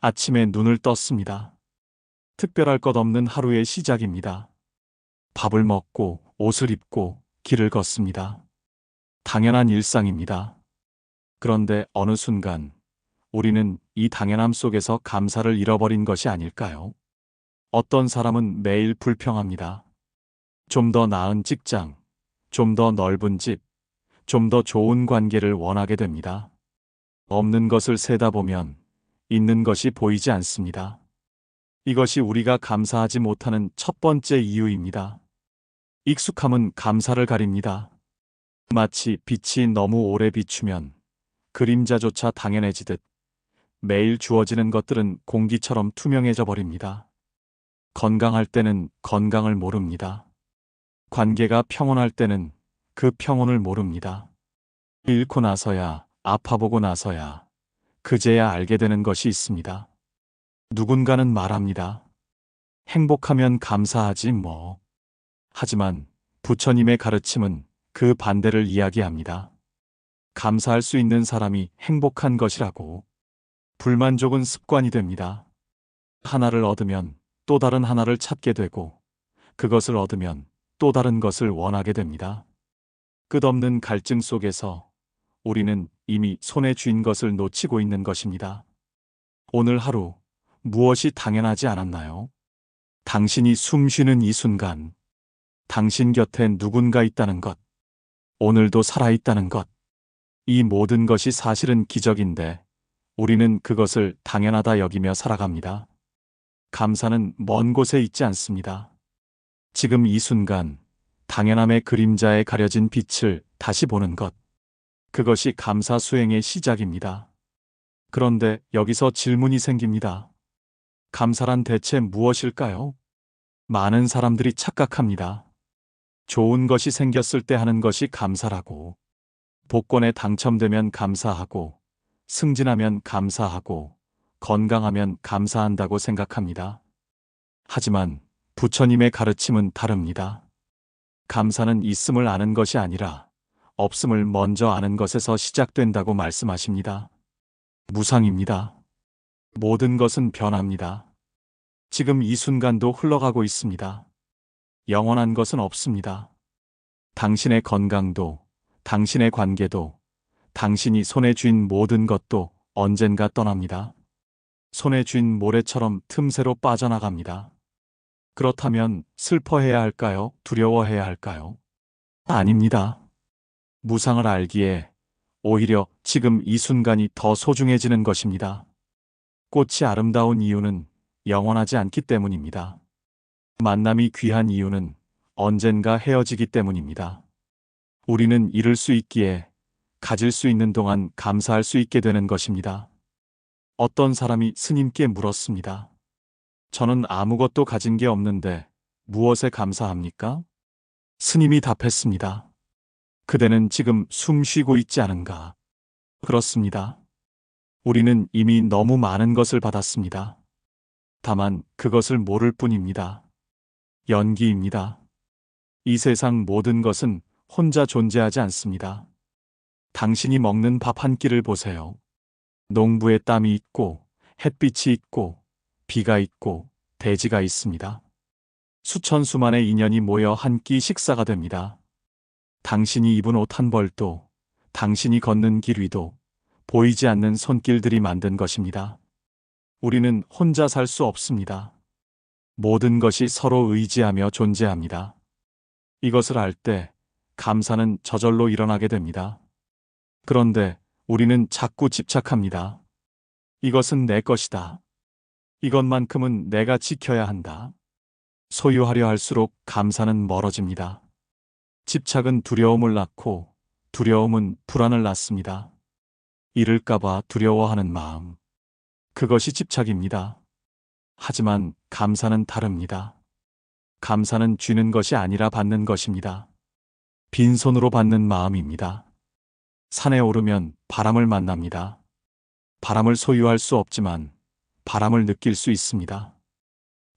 아침에 눈을 떴습니다. 특별할 것 없는 하루의 시작입니다. 밥을 먹고 옷을 입고 길을 걷습니다. 당연한 일상입니다. 그런데 어느 순간 우리는 이 당연함 속에서 감사를 잃어버린 것이 아닐까요? 어떤 사람은 매일 불평합니다. 좀 더 나은 직장, 좀 더 넓은 집, 좀 더 좋은 관계를 원하게 됩니다. 없는 것을 세다 보면 있는 것이 보이지 않습니다. 이것이 우리가 감사하지 못하는 첫 번째 이유입니다. 익숙함은 감사를 가립니다. 마치 빛이 너무 오래 비추면 그림자조차 당연해지듯 매일 주어지는 것들은 공기처럼 투명해져 버립니다. 건강할 때는 건강을 모릅니다. 관계가 평온할 때는 그 평온을 모릅니다. 잃고 나서야, 아파보고 나서야, 그제야 알게 되는 것이 있습니다. 누군가는 말합니다. 행복하면 감사하지 뭐. 하지만 부처님의 가르침은 그 반대를 이야기합니다. 감사할 수 있는 사람이 행복한 것이라고. 불만족은 습관이 됩니다. 하나를 얻으면 또 다른 하나를 찾게 되고 그것을 얻으면 또 다른 것을 원하게 됩니다. 끝없는 갈증 속에서 우리는 이미 손에 쥔 것을 놓치고 있는 것입니다. 오늘 하루 무엇이 당연하지 않았나요? 당신이 숨 쉬는 이 순간, 당신 곁에 누군가 있다는 것, 오늘도 살아있다는 것, 이 모든 것이 사실은 기적인데 우리는 그것을 당연하다 여기며 살아갑니다. 감사는 먼 곳에 있지 않습니다. 지금 이 순간, 당연함의 그림자에 가려진 빛을 다시 보는 것, 그것이 감사 수행의 시작입니다. 그런데 여기서 질문이 생깁니다. 감사란 대체 무엇일까요? 많은 사람들이 착각합니다. 좋은 것이 생겼을 때 하는 것이 감사라고, 복권에 당첨되면 감사하고, 승진하면 감사하고, 건강하면 감사한다고 생각합니다. 하지만 부처님의 가르침은 다릅니다. 감사는 있음을 아는 것이 아니라 없음을 먼저 아는 것에서 시작된다고 말씀하십니다. 무상입니다. 모든 것은 변합니다. 지금 이 순간도 흘러가고 있습니다. 영원한 것은 없습니다. 당신의 건강도, 당신의 관계도, 당신이 손에 쥔 모든 것도 언젠가 떠납니다. 손에 쥔 모래처럼 틈새로 빠져나갑니다. 그렇다면 슬퍼해야 할까요? 두려워해야 할까요? 아닙니다. 무상을 알기에 오히려 지금 이 순간이 더 소중해지는 것입니다. 꽃이 아름다운 이유는 영원하지 않기 때문입니다. 만남이 귀한 이유는 언젠가 헤어지기 때문입니다. 우리는 잃을 수 있기에 가질 수 있는 동안 감사할 수 있게 되는 것입니다. 어떤 사람이 스님께 물었습니다. 저는 아무것도 가진 게 없는데 무엇에 감사합니까? 스님이 답했습니다. 그대는 지금 숨 쉬고 있지 않은가? 그렇습니다. 우리는 이미 너무 많은 것을 받았습니다. 다만 그것을 모를 뿐입니다. 연기입니다. 이 세상 모든 것은 혼자 존재하지 않습니다. 당신이 먹는 밥 한 끼를 보세요. 농부의 땀이 있고 햇빛이 있고 비가 있고 대지가 있습니다. 수천 수만의 인연이 모여 한 끼 식사가 됩니다. 당신이 입은 옷 한 벌도, 당신이 걷는 길 위도 보이지 않는 손길들이 만든 것입니다. 우리는 혼자 살 수 없습니다. 모든 것이 서로 의지하며 존재합니다. 이것을 알 때 감사는 저절로 일어나게 됩니다. 그런데 우리는 자꾸 집착합니다. 이것은 내 것이다. 이것만큼은 내가 지켜야 한다. 소유하려 할수록 감사는 멀어집니다. 집착은 두려움을 낳고 두려움은 불안을 낳습니다. 잃을까봐 두려워하는 마음. 그것이 집착입니다. 하지만 감사는 다릅니다. 감사는 쥐는 것이 아니라 받는 것입니다. 빈손으로 받는 마음입니다. 산에 오르면 바람을 만납니다. 바람을 소유할 수 없지만 바람을 느낄 수 있습니다.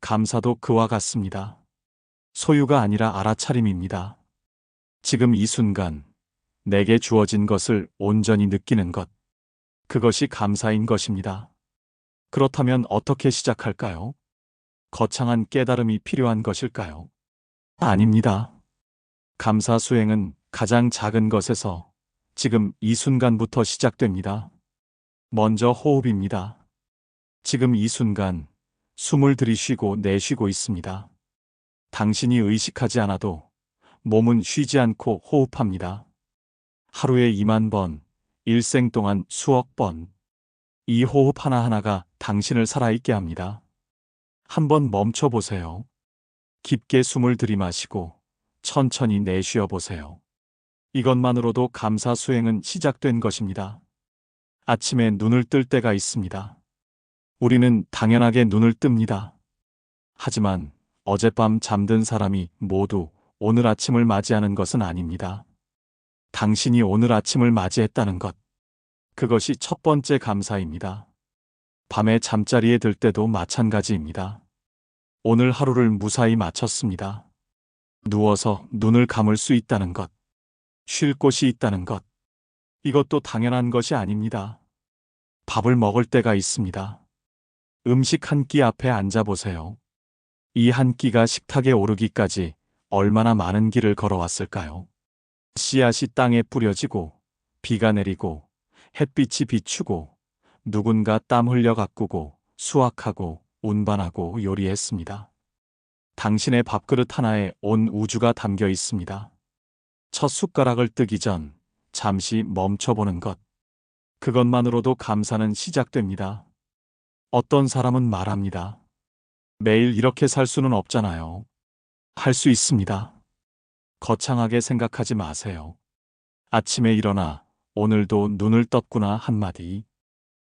감사도 그와 같습니다. 소유가 아니라 알아차림입니다. 지금 이 순간 내게 주어진 것을 온전히 느끼는 것. 그것이 감사인 것입니다. 그렇다면 어떻게 시작할까요? 거창한 깨달음이 필요한 것일까요? 아닙니다. 감사 수행은 가장 작은 것에서 지금 이 순간부터 시작됩니다. 먼저 호흡입니다. 지금 이 순간 숨을 들이쉬고 내쉬고 있습니다. 당신이 의식하지 않아도 몸은 쉬지 않고 호흡합니다. 하루에 2만 번, 일생 동안 수억 번. 이 호흡 하나하나가 당신을 살아있게 합니다. 한번 멈춰 보세요. 깊게 숨을 들이마시고 천천히 내쉬어 보세요. 이것만으로도 감사 수행은 시작된 것입니다. 아침에 눈을 뜰 때가 있습니다. 우리는 당연하게 눈을 뜹니다. 하지만 어젯밤 잠든 사람이 모두 오늘 아침을 맞이하는 것은 아닙니다. 당신이 오늘 아침을 맞이했다는 것. 그것이 첫 번째 감사입니다. 밤에 잠자리에 들 때도 마찬가지입니다. 오늘 하루를 무사히 마쳤습니다. 누워서 눈을 감을 수 있다는 것. 쉴 곳이 있다는 것. 이것도 당연한 것이 아닙니다. 밥을 먹을 때가 있습니다. 음식 한 끼 앞에 앉아보세요. 이 한 끼가 식탁에 오르기까지 얼마나 많은 길을 걸어왔을까요? 씨앗이 땅에 뿌려지고, 비가 내리고, 햇빛이 비추고, 누군가 땀 흘려 가꾸고, 수확하고, 운반하고 요리했습니다. 당신의 밥그릇 하나에 온 우주가 담겨 있습니다. 첫 숟가락을 뜨기 전 잠시 멈춰보는 것. 그것만으로도 감사는 시작됩니다. 어떤 사람은 말합니다. 매일 이렇게 살 수는 없잖아요. 할 수 있습니다. 거창하게 생각하지 마세요. 아침에 일어나 오늘도 눈을 떴구나 한마디.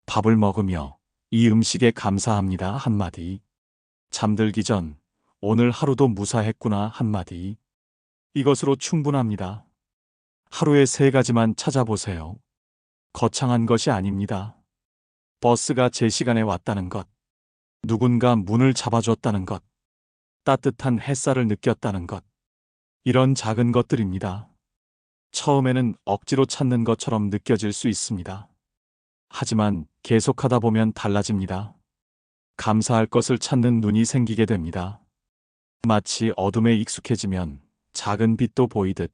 밥을 먹으며 이 음식에 감사합니다 한마디. 잠들기 전 오늘 하루도 무사했구나 한마디. 이것으로 충분합니다. 하루에 3가지만 찾아보세요. 거창한 것이 아닙니다. 버스가 제 시간에 왔다는 것. 누군가 문을 잡아줬다는 것. 따뜻한 햇살을 느꼈다는 것. 이런 작은 것들입니다. 처음에는 억지로 찾는 것처럼 느껴질 수 있습니다. 하지만 계속하다 보면 달라집니다. 감사할 것을 찾는 눈이 생기게 됩니다. 마치 어둠에 익숙해지면 작은 빛도 보이듯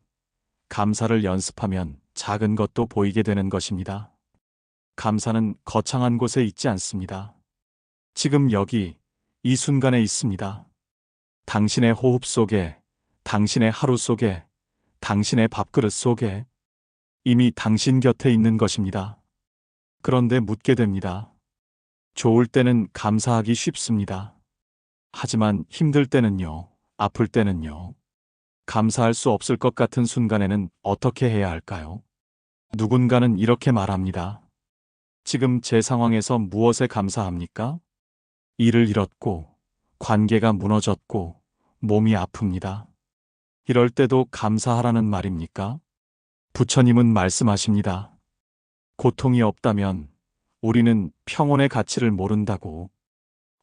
감사를 연습하면 작은 것도 보이게 되는 것입니다. 감사는 거창한 곳에 있지 않습니다. 지금 여기, 이 순간에 있습니다. 당신의 호흡 속에, 당신의 하루 속에, 당신의 밥그릇 속에 이미 당신 곁에 있는 것입니다. 그런데 묻게 됩니다. 좋을 때는 감사하기 쉽습니다. 하지만 힘들 때는요, 아플 때는요, 감사할 수 없을 것 같은 순간에는 어떻게 해야 할까요? 누군가는 이렇게 말합니다. 지금 제 상황에서 무엇에 감사합니까? 일을 잃었고, 관계가 무너졌고, 몸이 아픕니다. 이럴 때도 감사하라는 말입니까? 부처님은 말씀하십니다. 고통이 없다면 우리는 평온의 가치를 모른다고,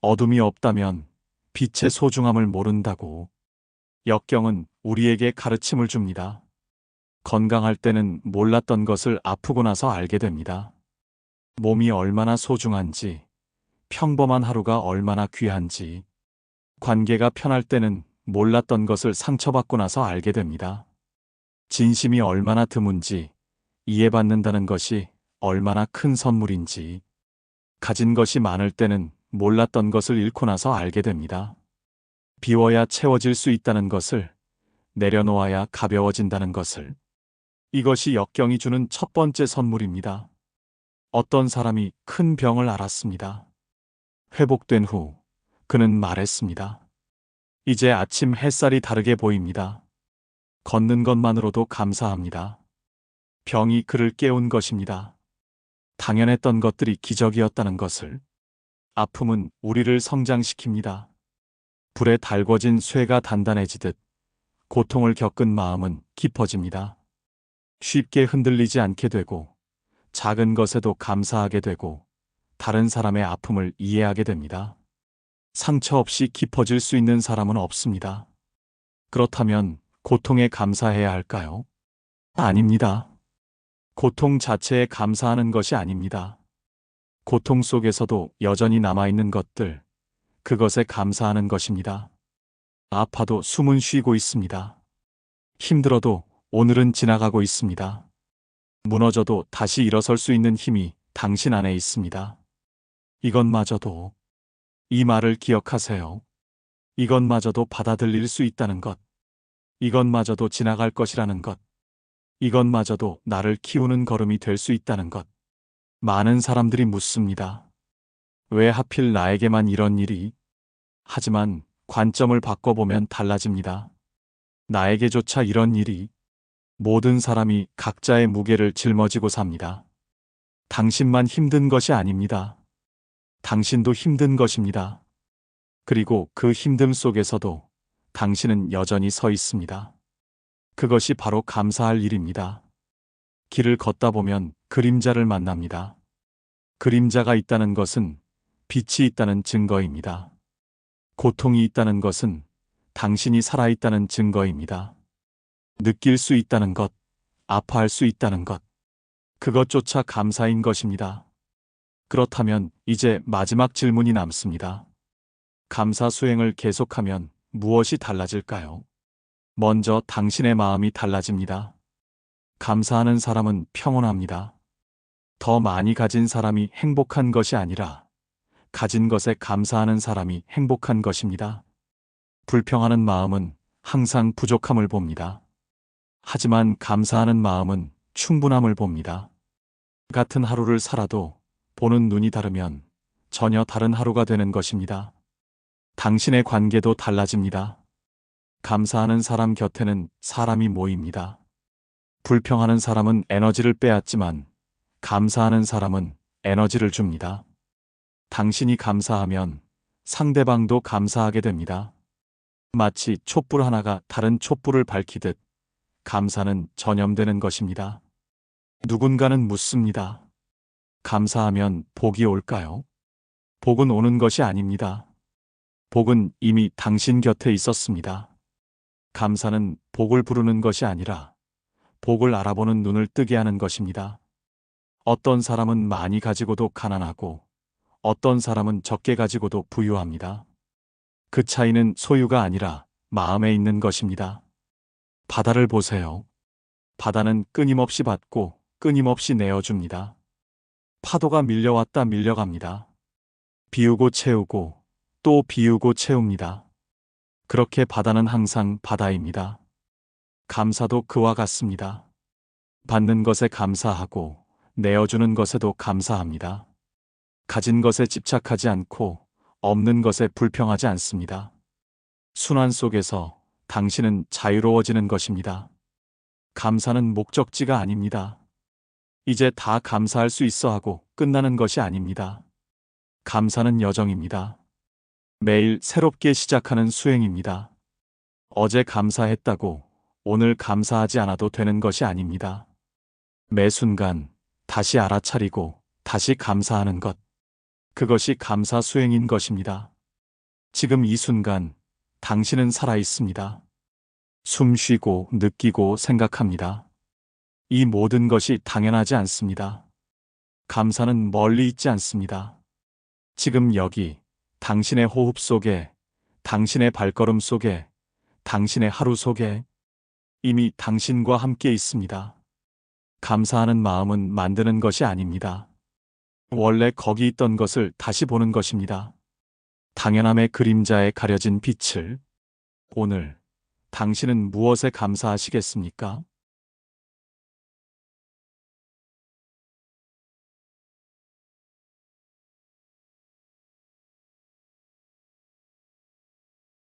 어둠이 없다면 빛의 소중함을 모른다고, 역경은 우리에게 가르침을 줍니다. 건강할 때는 몰랐던 것을 아프고 나서 알게 됩니다. 몸이 얼마나 소중한지, 평범한 하루가 얼마나 귀한지, 관계가 편할 때는 몰랐던 것을 상처받고 나서 알게 됩니다. 진심이 얼마나 드문지, 이해받는다는 것이 얼마나 큰 선물인지, 가진 것이 많을 때는 몰랐던 것을 잃고 나서 알게 됩니다. 비워야 채워질 수 있다는 것을, 내려놓아야 가벼워진다는 것을. 이것이 역경이 주는 첫 번째 선물입니다. 어떤 사람이 큰 병을 앓았습니다. 회복된 후 그는 말했습니다. 이제 아침 햇살이 다르게 보입니다. 걷는 것만으로도 감사합니다. 병이 그를 깨운 것입니다. 당연했던 것들이 기적이었다는 것을. 아픔은 우리를 성장시킵니다. 불에 달궈진 쇠가 단단해지듯 고통을 겪은 마음은 깊어집니다. 쉽게 흔들리지 않게 되고, 작은 것에도 감사하게 되고, 다른 사람의 아픔을 이해하게 됩니다. 상처 없이 깊어질 수 있는 사람은 없습니다. 그렇다면 고통에 감사해야 할까요? 아닙니다. 고통 자체에 감사하는 것이 아닙니다. 고통 속에서도 여전히 남아있는 것들, 그것에 감사하는 것입니다. 아파도 숨은 쉬고 있습니다. 힘들어도 오늘은 지나가고 있습니다. 무너져도 다시 일어설 수 있는 힘이 당신 안에 있습니다. 이것마저도, 이 말을 기억하세요. 이것마저도 받아들일 수 있다는 것. 이것마저도 지나갈 것이라는 것. 이것마저도 나를 키우는 걸음이 될 수 있다는 것. 많은 사람들이 묻습니다. 왜 하필 나에게만 이런 일이? 하지만 관점을 바꿔보면 달라집니다. 나에게조차 이런 일이. 모든 사람이 각자의 무게를 짊어지고 삽니다. 당신만 힘든 것이 아닙니다. 당신도 힘든 것입니다. 그리고 그 힘듦 속에서도 당신은 여전히 서 있습니다. 그것이 바로 감사할 일입니다. 길을 걷다 보면 그림자를 만납니다. 그림자가 있다는 것은 빛이 있다는 증거입니다. 고통이 있다는 것은 당신이 살아있다는 증거입니다. 느낄 수 있다는 것, 아파할 수 있다는 것, 그것조차 감사인 것입니다. 그렇다면 이제 마지막 질문이 남습니다. 감사 수행을 계속하면 무엇이 달라질까요? 먼저 당신의 마음이 달라집니다. 감사하는 사람은 평온합니다. 더 많이 가진 사람이 행복한 것이 아니라 가진 것에 감사하는 사람이 행복한 것입니다. 불평하는 마음은 항상 부족함을 봅니다. 하지만 감사하는 마음은 충분함을 봅니다. 같은 하루를 살아도 보는 눈이 다르면 전혀 다른 하루가 되는 것입니다. 당신의 관계도 달라집니다. 감사하는 사람 곁에는 사람이 모입니다. 불평하는 사람은 에너지를 빼앗지만 감사하는 사람은 에너지를 줍니다. 당신이 감사하면 상대방도 감사하게 됩니다. 마치 촛불 하나가 다른 촛불을 밝히듯 감사는 전염되는 것입니다. 누군가는 묻습니다. 감사하면 복이 올까요? 복은 오는 것이 아닙니다. 복은 이미 당신 곁에 있었습니다. 감사는 복을 부르는 것이 아니라 복을 알아보는 눈을 뜨게 하는 것입니다. 어떤 사람은 많이 가지고도 가난하고 어떤 사람은 적게 가지고도 부유합니다. 그 차이는 소유가 아니라 마음에 있는 것입니다. 바다를 보세요. 바다는 끊임없이 받고 끊임없이 내어줍니다. 파도가 밀려왔다 밀려갑니다. 비우고 채우고 또 비우고 채웁니다. 그렇게 바다는 항상 바다입니다. 감사도 그와 같습니다. 받는 것에 감사하고 내어주는 것에도 감사합니다. 가진 것에 집착하지 않고 없는 것에 불평하지 않습니다. 순환 속에서 당신은 자유로워지는 것입니다. 감사는 목적지가 아닙니다. 이제 다 감사할 수 있어 하고 끝나는 것이 아닙니다. 감사는 여정입니다. 매일 새롭게 시작하는 수행입니다. 어제 감사했다고 오늘 감사하지 않아도 되는 것이 아닙니다. 매 순간 다시 알아차리고 다시 감사하는 것. 그것이 감사 수행인 것입니다. 지금 이 순간 당신은 살아 있습니다. 숨 쉬고 느끼고 생각합니다. 이 모든 것이 당연하지 않습니다. 감사는 멀리 있지 않습니다. 지금 여기 당신의 호흡 속에, 당신의 발걸음 속에, 당신의 하루 속에 이미 당신과 함께 있습니다. 감사하는 마음은 만드는 것이 아닙니다. 원래 거기 있던 것을 다시 보는 것입니다. 당연함의 그림자에 가려진 빛을. 오늘 당신은 무엇에 감사하시겠습니까?